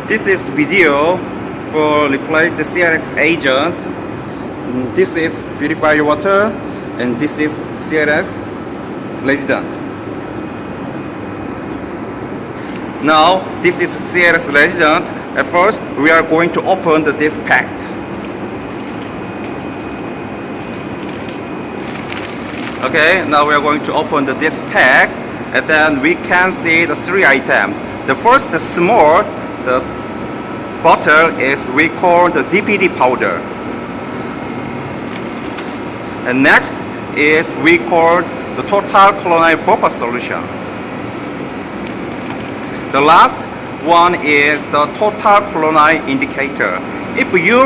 This is video for replace the CLX agent. This is purified water and this is CLX resident. Now this is CLX resident. At first we are going to open this pack. Okay, now we are going to open this pack and then we can see the three items. The first, the small, the bottle is we call the DPD powder. And next is we call the total chloride buffer solution. The last one is the total chloride indicator. If you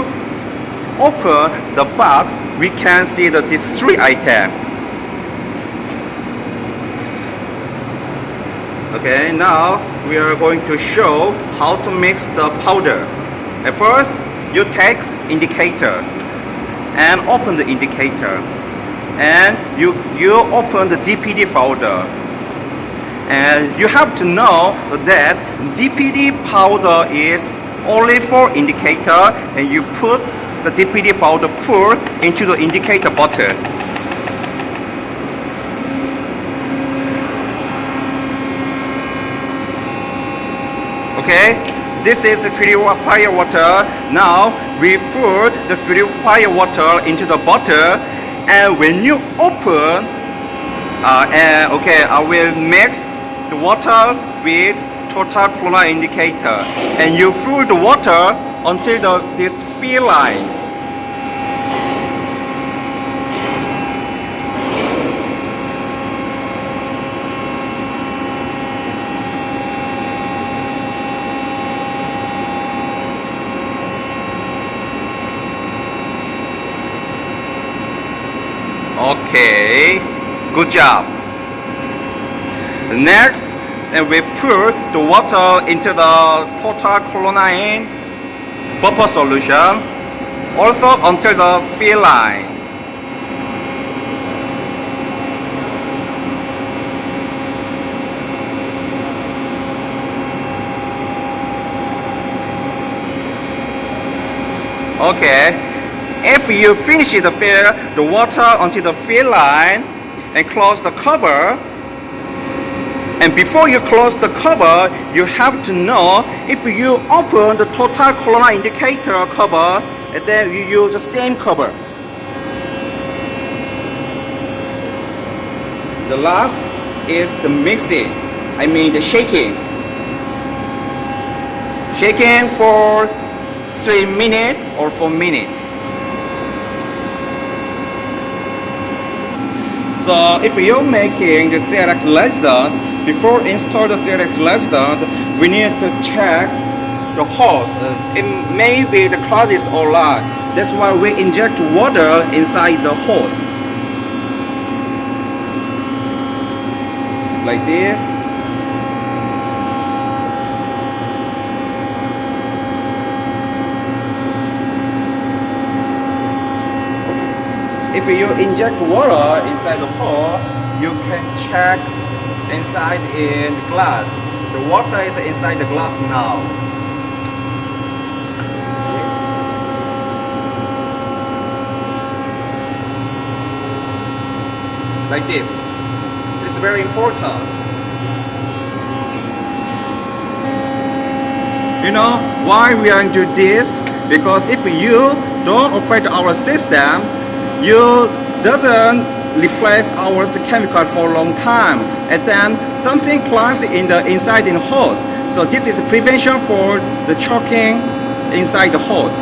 open the box, we can see that these three items. Okay, now we are going to show how to mix the powder. At first, you take indicator and open the indicator, and you open the DPD powder. And you have to know that DPD powder is only for indicator, and you put the DPD powder pour into the indicator bottle. Okay, this is the purified water. Now we pour the purified water into the bottle, and when you open, I will mix the water with total chloride indicator, and you fill the water until this fill line. Okay, good job. Next, and we put the water into the total chloride buffer solution, also until the fill line. Okay. If you finish the fill the water until the fill line and close the cover, and before you close the cover, you have to know if you open the total chloride indicator cover, and then you use the same cover. The last is the mixing, the shaking. Shaking for 3 minutes or 4 minutes. So if you're making the CLX resident, before install the CLX resident, we need to check the hose. It may be the closet is alright. That's why we inject water inside the hose. Like this. If you inject water inside the hole, you can check inside in the glass. The water is inside the glass now. Like this. This is very important. You know why we are doing this? Because if you don't operate our system, you doesn't replace our chemical for a long time, and then something clogs in the inside the hose. So this is prevention for the choking inside the hose.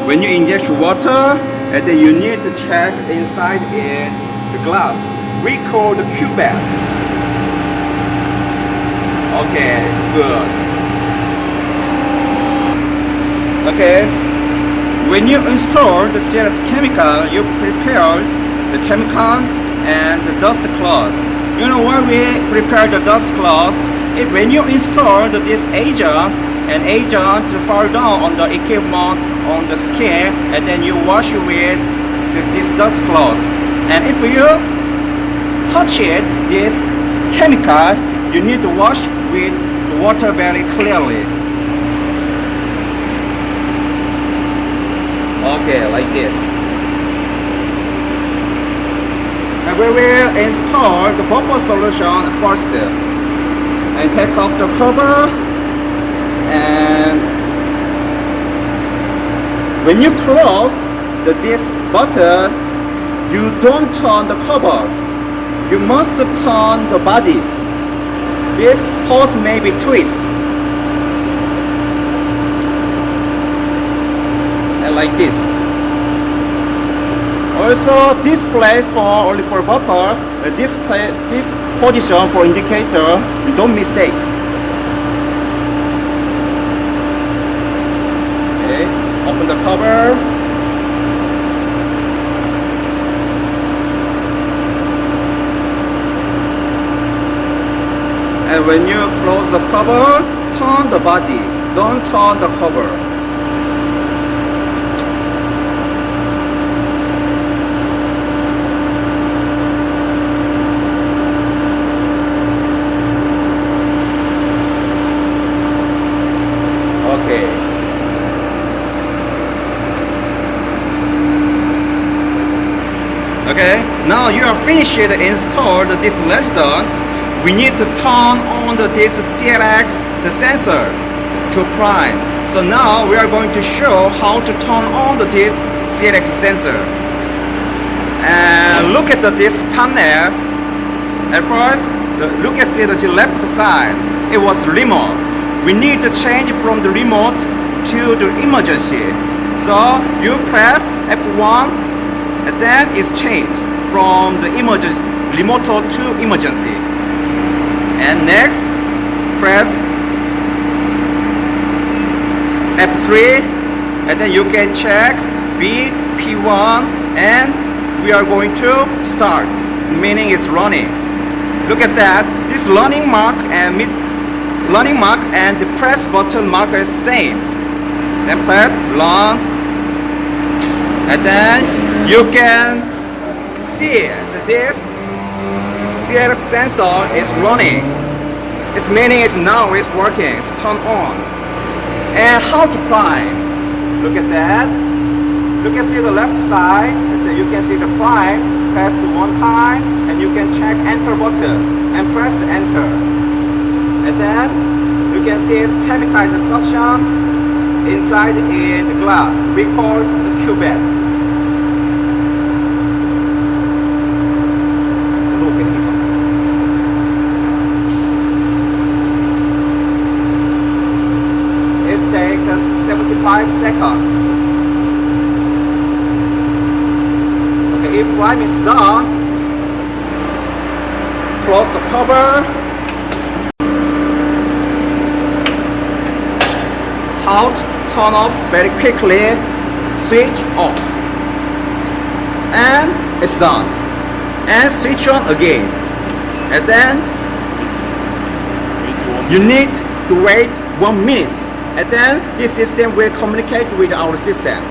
When you inject water, and then you need to check inside in the glass. We call the cuvette. Okay, it's good. Okay, when you install the CLX chemical, you prepare the chemical and the dust cloth. You know why we prepare the dust cloth? When you install this agent, and agent fall down on the equipment, on the skin, and then you wash with this dust cloth. And if you touch it, this chemical, you need to wash with water very clearly. Okay, like this. And we will install the bubble solution first. And take off the cover. And when you close this button, you don't turn the cover. You must turn the body. This hose may be twist. And like this. Also, this place only for buffer. This position for indicator. You don't mistake. Okay. Open the cover. And when you close the cover, turn the body. Don't turn the cover. Okay. Okay. Now you are finished installed this lesson. We need to turn on this Clx, the sensor, to prime. So now we are going to show how to turn on this Clx sensor. And look at this panel. At first, look at the left side. It was remote. We need to change from the remote to the emergency. So you press F1 and then it's changed from the emergency remote to emergency. And next, press F3 and then you can check B, P1 and we are going to start, meaning it's running. Look at that, this running mark and the press button mark is same. Then press run and then you can see that this Clx sensor is running. It's meaning it's now it's working, it's turned on. And how to prime? Look at that. You can see the left side, and then you can see the prime. Press one time, and you can check enter button and press the enter. And then you can see it's chemical the suction inside in the glass. We call the cuvette. Take 75 seconds. Okay, if prime is done, close the cover. Out, turn off very quickly, switch off. And it's done. And switch on again. And then you need to wait 1 minute. And then this system will communicate with our system.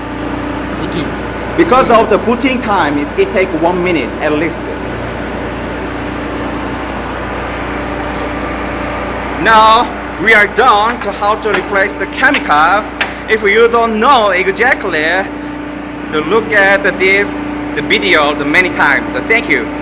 Because of the booting time, it takes 1 minute at least. Now we are done to how to replace the chemical. If you don't know exactly, to look at the video many times. Thank you.